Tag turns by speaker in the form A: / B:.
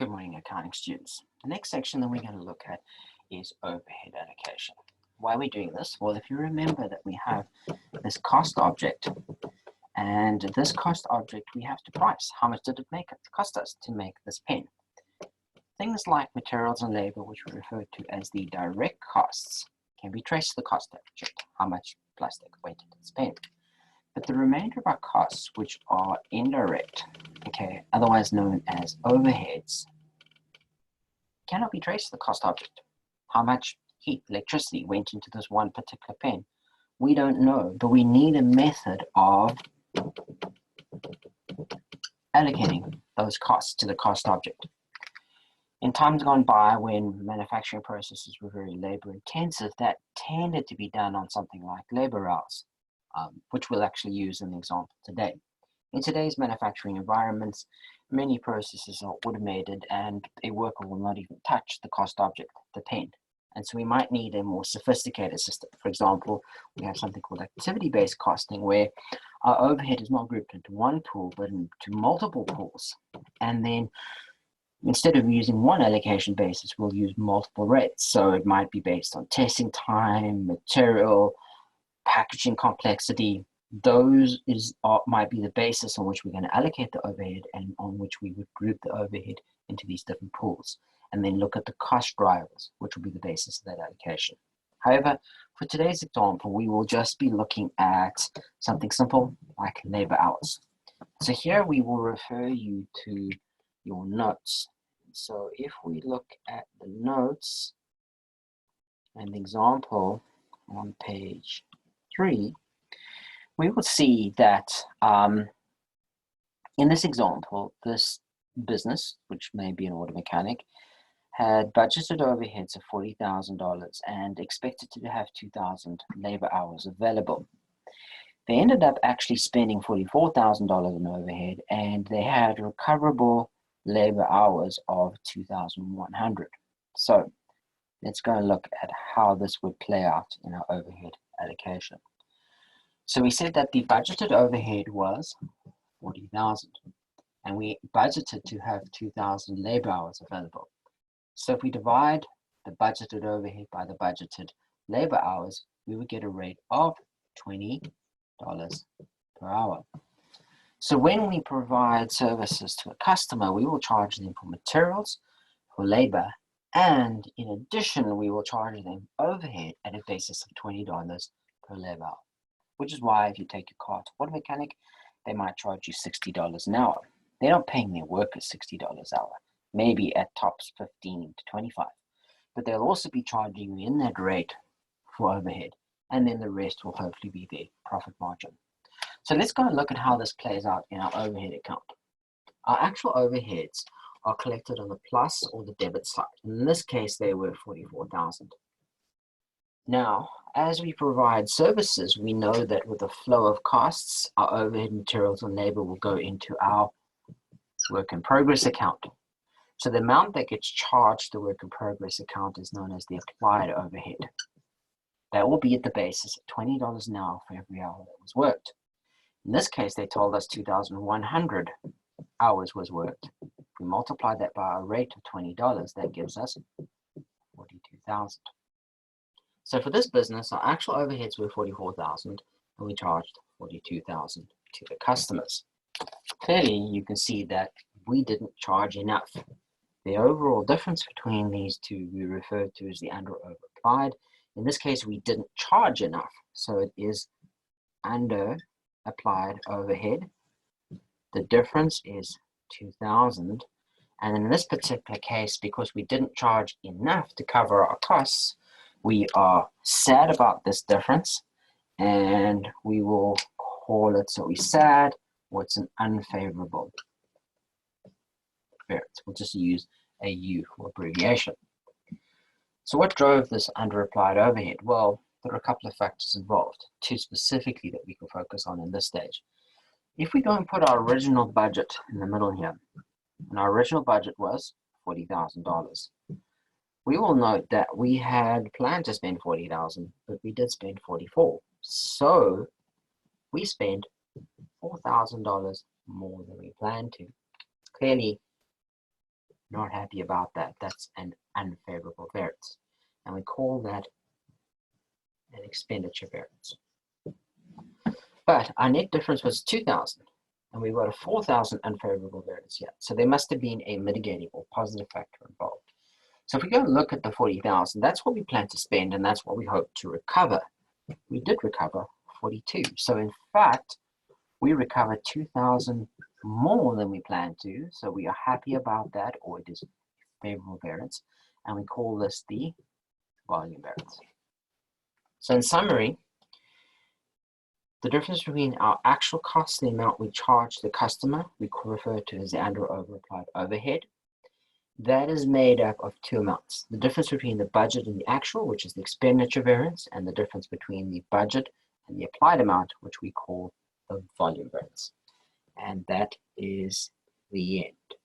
A: Good morning, accounting students. The next section that we're going to look at is overhead allocation. Why are we doing this? Well, if you remember that we have this cost object, and this cost object we have to price. How much did it cost us to make this pen? Things like materials and labor, which we refer to as the direct costs, can be traced to the cost object, how much plastic went into this pen. But the remainder of our costs, which are indirect, okay, otherwise known as overheads, cannot be traced to the cost object. How much heat, electricity went into this one particular pen? We don't know, but we need a method of allocating those costs to the cost object. In times gone by, when manufacturing processes were very labor intensive, that tended to be done on something like labor hours, which we'll actually use in the example today. In today's manufacturing environments, many processes are automated and a worker will not even touch the cost object, the pen. And so we might need a more sophisticated system. For example, we have something called activity-based costing, where our overhead is not grouped into one pool, but into multiple pools. And then instead of using one allocation basis, we'll use multiple rates. So it might be based on testing time, material, packaging complexity. Those might be the basis on which we're going to allocate the overhead and on which we would group the overhead into these different pools, and then look at the cost drivers, which will be the basis of that allocation. However, for today's example, we will just be looking at something simple like labor hours. So here we will refer you to your notes. So if we look at the notes and the example on page 3, we will see that in this example, this business, which may be an auto mechanic, had budgeted overheads of $40,000 and expected to have 2,000 labor hours available. They ended up actually spending $44,000 in overhead, and they had recoverable labor hours of 2,100. So let's go and look at how this would play out in our overhead allocation. So we said that the budgeted overhead was 40,000, and we budgeted to have 2,000 labor hours available. So if we divide the budgeted overhead by the budgeted labor hours, we would get a rate of $20 per hour. So when we provide services to a customer, we will charge them for materials, for labor, and in addition, we will charge them overhead at a basis of $20 per labor hour. Which is why if you take your car to auto mechanic, they might charge you $60 an hour. They're not paying their workers $60 an hour, maybe at tops 15 to 25. But they'll also be charging you in that rate for overhead, and then the rest will hopefully be their profit margin. So let's go and look at how this plays out in our overhead account. Our actual overheads are collected on the plus or the debit side. In this case, they were 44,000. Now, as we provide services, we know that with the flow of costs, our overhead, materials, and labor will go into our work in progress account. So the amount that gets charged to the work in progress account is known as the applied overhead. That will be at the basis of $20 an hour for every hour that was worked. In this case, they told us 2,100 hours was worked. If we multiply that by a rate of $20, that gives us 42,000. So for this business, our actual overheads were 44,000, and we charged 42,000 to the customers. Clearly, you can see that we didn't charge enough. The overall difference between these two we refer to as the under or over applied. In this case, we didn't charge enough, so it is under applied overhead. The difference is 2,000, and in this particular case, because we didn't charge enough to cover our costs, we are sad about this difference, and we will call it, so we're sad, or it's an unfavorable variance. We'll just use a U for abbreviation. So what drove this underapplied overhead? Well, there are a couple of factors involved, two specifically that we can focus on in this stage. If we go and put our original budget in the middle here, and our original budget was $40,000, we will note that we had planned to spend 40,000, but we did spend 44. So we spent $4,000 more than we planned to. Clearly, Not happy about that. That's an unfavorable variance. And we call that an expenditure variance. But our net difference was 2,000, and we got a 4,000 unfavorable variance here. So there must have been a mitigating or positive factor involved. So if we go and look at the 40,000, that's what we plan to spend, and that's what we hope to recover. We did recover 42. So in fact, we recovered 2,000 more than we planned to. So we are happy about that, or it is a favorable variance, and we call this the volume variance. So in summary, the difference between our actual cost and the amount we charge the customer, we refer to as the under or over applied overhead. That is made up of two amounts. The difference between the budget and the actual, which is the expenditure variance, and the difference between the budget and the applied amount, which we call the volume variance. And that is the end.